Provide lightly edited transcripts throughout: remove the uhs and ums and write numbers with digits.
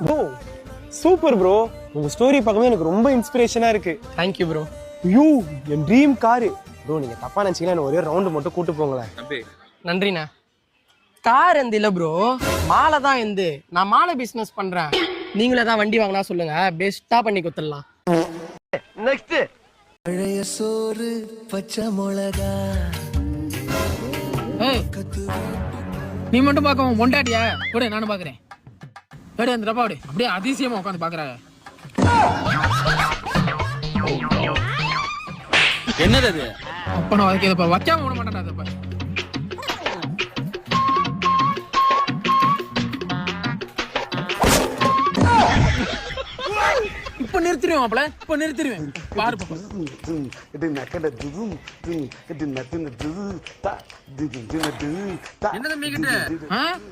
Bro super bro, உங்க story பார்க்கும்போது எனக்கு ரொம்ப இன்ஸ்பிரேஷனா இருக்கு. Thank you bro. ஐயோ என் ட்ரீம் காரு ப்ரோ. நீங்க தப்பா நினைச்சீங்கன்னா என்ன ஒரே ரவுண்டு மட்டும் கூட்டு போங்களேன். நன்றிண்ணா. கார் எந்த இல்ல ப்ரோ, மாலை தான் எந்து. நான் மாலை பிசினஸ் பண்றேன். நீங்களே தான் வண்டி வாங்கினா சொல்லுங்க, பெஸ்டா பண்ணி கொடுத்துடலாம். நெக்ஸ்ட் பழைய சோறு பச்சை மிளகா. நீ மட்டும் பார்க்க பொண்டாட்டியா கூட நானும் பாக்குறேன். அந்த டப்பா அப்படியே அதிசயமா உட்காந்து பாக்குறாங்க. என்னது அது? அப்ப நான் வைக்கிறப்ப வைக்காம விட மாட்டேன். அதப்ப இப்ப நிறுத்திடுவேன் மாப்பிள, இப்ப நிறுத்திடுவேன். பாரு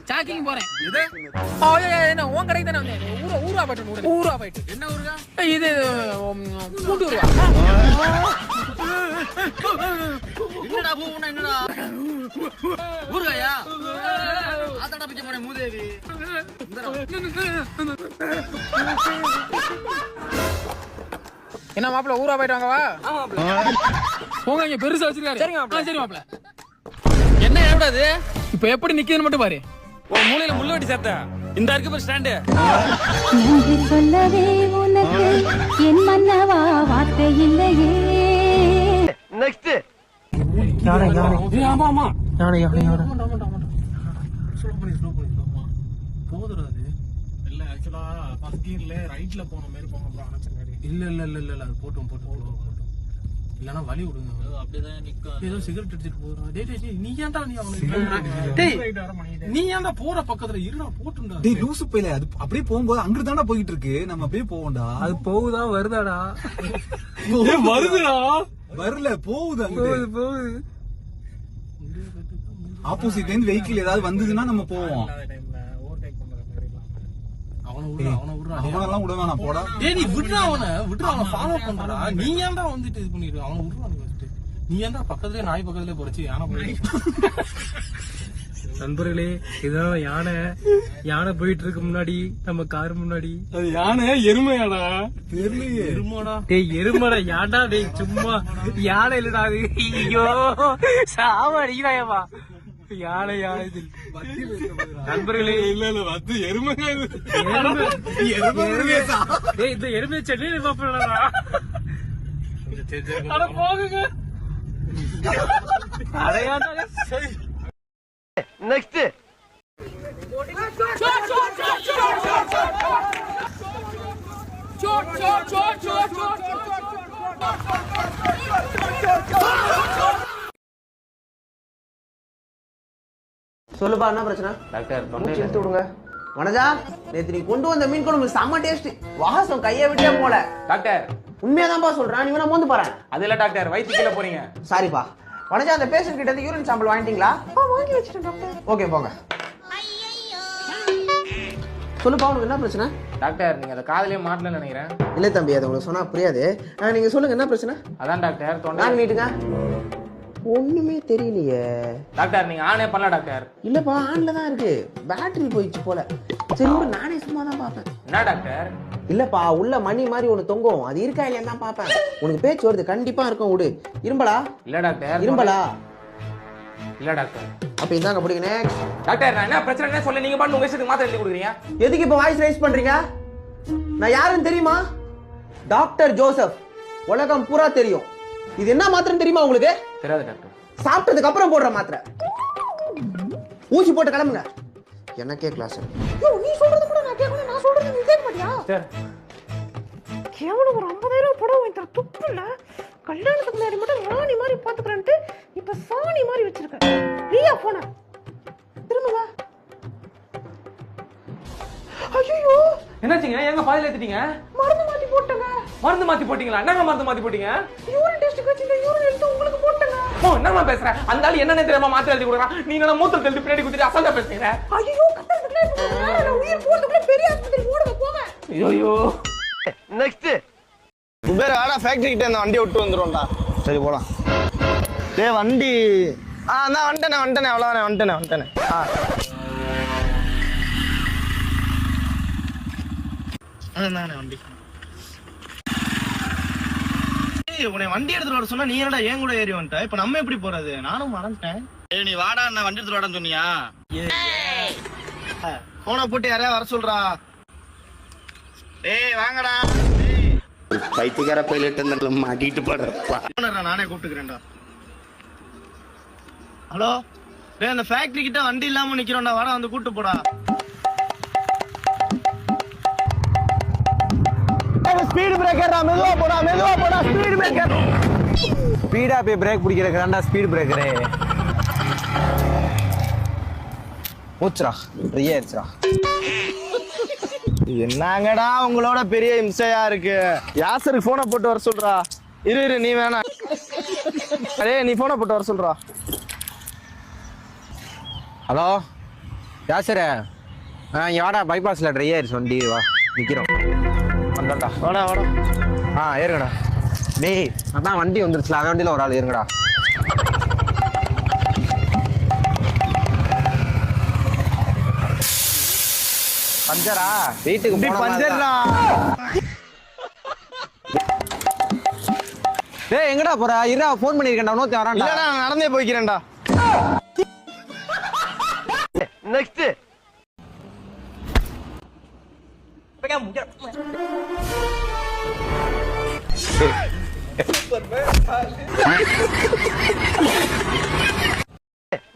சாக்கிங் போறேன். என்ன உன் கடைக்கு தானே வந்தேன். ஊரா போயிட்டு ஊரா போயிட்டு என்ன ஊருக்கா இது? கூட்டூருவா. என்னடா பூனா என்னடா ஊர்காயா? ஆத்தாடா பிச்சை போறேன் மூதேவி. என்ன மாப்பிள ஊரா போயிட்டு வாங்கவா? போங்க, இங்க பெருசா வச்சிருக்காரு. சரி மாப்பிள. என்ன ஏடாது? இப்ப எப்படி நிக்குதுன்னு மட்டும் பாரு. உன் மூளையில முள்ள வெட்டி சேர்த்த இந்த இருக்கு பாரு ஸ்டாண்டு. நன்றி சொல்லவே உனக்கு என் மன்னவா வார்த்தை இல்லையே. நெக்ஸ்ட் யானை யானை. ஆமா ஆமா யானை யானை யானை. போதுறாது இல்ல. ஆக்சுவலா ஃபர்ஸ்ட் கியர்ல ரைட்ல போன மாதிரி போங்க ப்ரோ. அணைச்சங்காரி இல்ல இல்ல இல்ல இல்ல அது போட்டோம் இல்லனா வலி விடுங்க. அப்படிதான் நிக்கும். ஏதோ சிகரெட் அடிச்சிட்டு போறா. டேய் நீ ஏன்டா நீ அவனுக்கு டேய் நீ ஏன்டா போற பக்கத்துல இருடா போட்டுடா. டேய் லூசு பையல, அது அப்படியே போகும்போது அங்க தான்டா போயிட்டு இருக்கு. நம்ம அப்படியே போவோம்டா. அது போகுதா வருதாடா? வருதுடா. வரல, போகுது. அங்க போகுது. ஆப்போசிட்ல இருந்து வெஹிக்கிள் ஏதாவது வந்ததுன்னா நம்ம போவோம். அவனெல்லாம் விட வேணாம் போடா. டேய் நீ விட்றா அவனை ஃபாலோ பண்றடா. நீ ஏன்டா வந்துட்டு இது பண்ணிரு? அவனை விட்றா. நீ வந்துட்டு நீ ஏன்டா பக்கத்துலயே நாய் பக்கத்துலயே போறச்சு யானை போயிட்டு. நண்பர்களே, இதான் யானை போயிட்டு இருக்கு முன்னாடி, நம்ம கார் முன்னாடி. அது யானை எருமையாடா? தெரியலையே. எருமாடா. டேய் எருமடா, யாடா டேய் சும்மா யானை இல்லடா அது. ஐயோ சாவடிக்கிறாயப்பா. யானை இது நண்பர்களே. இல்ல வந்து எருமையா இந்த எருமை சென்னை பாப்பா போகுங்க. அடையாடா. நெக்ஸ்ட் சொல்லுப்பா, என்ன பிரச்சனை? டாக்டர் மூச்சு இழுத்து விடுங்க. வனஜா, நேத்து நீ கொண்டு வந்த மீன் குழம்பு செம்ம டேஸ்ட். வாசம் கையை விட்டே போல. டாக்டர் உண்மையாதான்ப்பா சொல்றேன். நீ வேணா மோந்து பாரு. அது இல்ல டாக்டர், வயித்து கீழ போறீங்க. சாரிப்பா. வனஜா, அந்த பேஷண்ட் கிட்ட இருந்து யூரின் சாம்பிள் வாங்கிட்டீங்களா? வாங்கி வச்சிட்டேன் டாக்டர். ஓகே போங்க. சொல்லுப்பா, உனக்கு என்ன பிரச்சனை? டாக்டர் நீங்க அதை காதுலயே மாட்டலன்னு நினைக்கிறேன். இல்ல தம்பி, அது உங்களுக்கு சொன்னா புரியாது. நீங்க சொல்லுங்க, என்ன பிரச்சனை? அதான் டாக்டர் தொண்டை. நான் நீட்டுங்க. ஒண்ணுமே தெரியலையே டாக்டர். நீங்க ஆனே பண்ணல டாக்டர். இல்லப்பா, ஆன்ல தான் இருக்கு. பேட்டரி போயிடுச்சு போல. சரி, நானே சும்மா தான் பாப்பேன். என்ன டாக்டர்? இல்லப்பா, உள்ள மணி மாதிரி ஒண்ணு தொங்கும். அது இருக்கா இல்லையா தான் பாப்பேன். உனக்கு பேச்சு வருது, கண்டிப்பா இருக்கும். விடு. இரும்பலா? இல்ல டாக்டர். இரும்பலா? இல்ல டாக்டர். அப்ப இந்தாங்க பிடிங்க. டாக்டர் நான் என்ன பிரச்சனை சொல்ல, நீங்க பாட்டு உங்க இஷ்டத்துக்கு மாத்திரை எழுதி கொடுக்குறீங்க. எதுக்கு இப்ப வாய்ஸ் ரைஸ் பண்றீங்க? நான் யாருன்னு தெரியுமா? Doctor Joseph. உலகம் பூரா தெரியும். இது என்ன மாத்திரம் தெரியுமா உங்களுக்கு? தெரியாது டாக்டர். சாப்பிட்டதுக்கு அப்புறம் போடுற மாத்திரை. ஊசி போட்டு கிளம்புங்க. எனக்கே கிளாஸ். நீ சொல்றது கூட நான் கேட்கணும். நான் சொல்றது நீ கேட்க மாட்டியா? சார் கேவலம் ஒரு 50,000 படம் வாங்கி தர துப்பு இல்ல. கல்யாணத்துக்கு முன்னாடி மட்டும் ராணி மாதிரி பாத்துக்கிறேன்ட்டு இப்ப சாணி மாதிரி வச்சிருக்க. நீயா போன திரும்புங்க. ஐயோ, என்னாச்சுங்க? எங்க பாதியில ஏத்திட்டீங்க? மருந்து மாத்தி போட்டங்க. மருந்து மாத்தி போட்டீங்களா? என்னங்க மருந்து மாத்தி போட்டீங்க? யூரின் டெஸ்ட் வச்சு இந்த யூரின் எடுத்து உங்களுக்கு போட்டங்க. ஓ, என்னமா பேசுற? அந்த ஆளு என்னன்னு தெரியாம மாத்திரை எழுதி கொடுக்குறான். நீங்க என்ன மூத்தல் எழுதி பின்னாடி குத்திட்டு அசால்ட்டா பேசுறீங்க. ஐயோ, கட்டறதுக்குள்ள இப்ப உயிர் போறதுக்குள்ள பெரிய ஆஸ்பத்திரி ஓடுங்க போங்க. ஐயோ. நெக்ஸ்ட் வேற ஆடா ஃபேக்டரி கிட்ட இந்த வண்டியை விட்டு வந்துரும்டா. சரி போலாம். டேய் வண்டி நான் வந்துட்டேனே அவ்வளவுதானே வந்துட்டேனே. அதானே வண்டி. உன்னை வண்டி எடுத்துட்டு வர சொன்னா நீ என்னடா ஏன் கூட ஏறி வந்துட்ட? இப்ப நம்ம எப்படி போறது? நானும் மறந்துட்டேன். நீ வாடா, நான் வண்டி எடுத்துட்டு வாடான்னு சொன்னியா? போனை போட்டு யாரையா வர சொல்றா. டேய் வாங்கடா. பைத்தியக்கார பைலட் மாட்டிட்டு போடுறப்பா. நானே கூப்பிட்டுக்கிறேன்டா. ஹலோ டேய், அந்த ஃபேக்டரி கிட்ட வண்டி இல்லாம நிக்கிறோம்டா, வாடா வந்து கூட்டு போடா. ஸ்பீடு பிரேக்கர்டா, மெதுவா போடா, மெதுவா போடா, ஸ்பீடு பிரேக்கர். ஸ்பீடா போய் பிரேக் பிடிக்கிறதுக்கு ஸ்பீடு பிரேக்கரே. மூச்சுரா ரெடியாயிருச்சுடா. என்னங்கடா உங்களோட பெரிய இம்சையா இருக்கு. யாசருக்கு போனை போட்டு வர சொல்றா. இரு நீ வேணா. அரே நீ போனை போட்டு வர சொல்றா. ஹலோ யாசரே, இங்க வாடா, பைபாஸ்ல ட்ரை ஆயிருச்சு வண்டி, வா நிக்கிறோம். வந்தாடா, வாடா வாடா. ஏறுங்கடா. டேய் அதான் வண்டி வந்துருச்சுல, அந்த வண்டியில ஒரு ஆள் ஏறுங்கடா. பஞ்சரா? வீட்டுக்கு போன பஞ்சர்டா. டேய் எங்கடா போற? இருடா, ஃபோன் பண்ணிருக்கேன்டா, நோத்தி வரான்டா. இல்லடா, நான் நடந்தே போய்க்கிறேன்டா. Next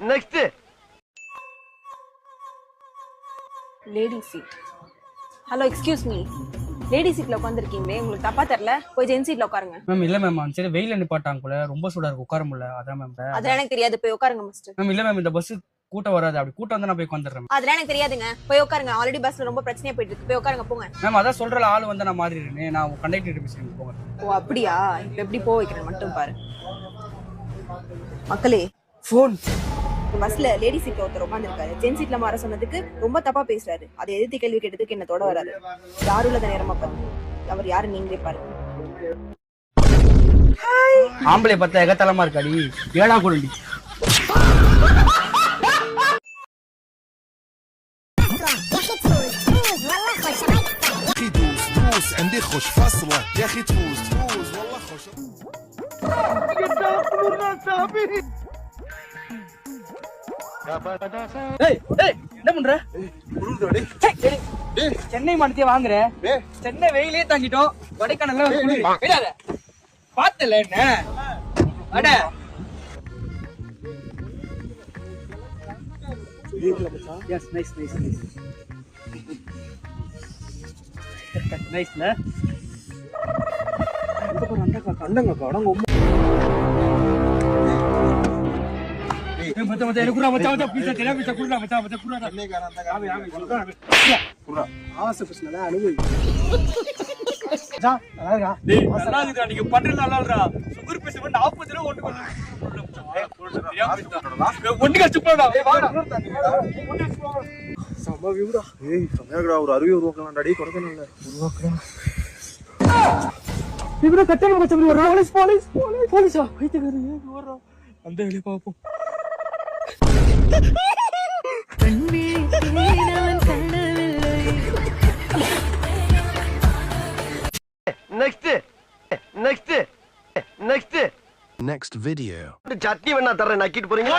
next lady seat. Hello excuse me, lady சீட்ல உட்காந்துருக்கீங்களே, உங்களுக்கு தப்பா தெரியல? போய் ஜென் சீட்ல உட்காருங்க. மேம் இல்ல மேம், அந்த சைடு வெயில நிப்பாட்டாங்க போல, ரொம்ப சூடா இருக்கு, உட்கார முடியல, அதான் மேம். அதெல்லாம் எனக்கு தெரியாது, போய் உட்காருங்க மிஸ்டர். மேம் இல்ல மேம், இந்த பஸ் கூட்டம் வராது, அப்படி கூட்டம் வந்து நான் போய் உட்காந்துறேன். அதெல்லாம் எனக்கு தெரியாதுங்க, போய் உட்காருங்க. ஆல்ரெடி பஸ்ல ரொம்ப பிரச்சனையா போயிட்டு இருக்கு, போய் உட்காருங்க போங்க. மேம் அதான் சொல்ற ஆள் வந்து நான் மாதிரி இருக்கேன், நான் கண்டக்டர் பேசுறேன், போங்க. ஓ அப்படியா? இப்ப எப்படி போக வைக்கிறேன் மட்டும் பாரு. மக்களே, ஃபோன் பஸ்ல லேடி சீட்ல ஒருத்தர் உட்காந்துருக்காரு, ஜென் சீட்ல மாற சொன்னதுக்கு ரொம்ப தப்பா பேசுறாரு. அதை எதிர்த்து கேள்வி கேட்டதுக்கு என்ன தொட வராது. யாரும் இல்லாத நேரமா பார்த்து அவர் யாரு நீங்களே பாருங்க. ஆம்பளை பார்த்தா எகத்தலமா இருக்காடி, ஏடா குழந்தை. عندي خوش فصله يا اخي تفوز والله خوش. என்ன பண்ற? சென்னை மாநிலத்தையே வாங்குற, சென்னை வெயிலே தாங்கிட்டோம், கொடைக்கானல் பார்த்தல என்ன அட. எஸ் நைஸ் நைஸ் நைஸ் நைஸ்ல. அண்டங்க அடங்க மத்த மத்த குறா மச்சா மச்சா பீஸா தெரிய பீஸா குறா மச்சா மச்சா குறா ஆவே ஆவே குறா ஆசை பிரச்சனை அனுபவி. ஜா அழகா டேய் நல்லா இருக்கா, நீங்க பண்றது நல்லா இருக்கா. சுகர் பேஷண்ட் 40 ரூபாய் ஓட்டு பண்ணு. ஒண்ணுங்க சுப்படா. ஏய் வாடா சம வியூடா. ஏய் சமயங்கடா, ஒரு அருவி உருவாக்கலாம்டா. டேய் கொடைக்கானல்ல உருவாக்குறா. இவர கட்டண மச்சம் வர. போலீஸ் போலீஸ் போலீஸா பைத்தியக்காரன் ஏன் வர்றா? அந்த வெளிய பாப்போம். Next video. சட்னி வேணா தரேன், நக்கிட்டு போறீங்க.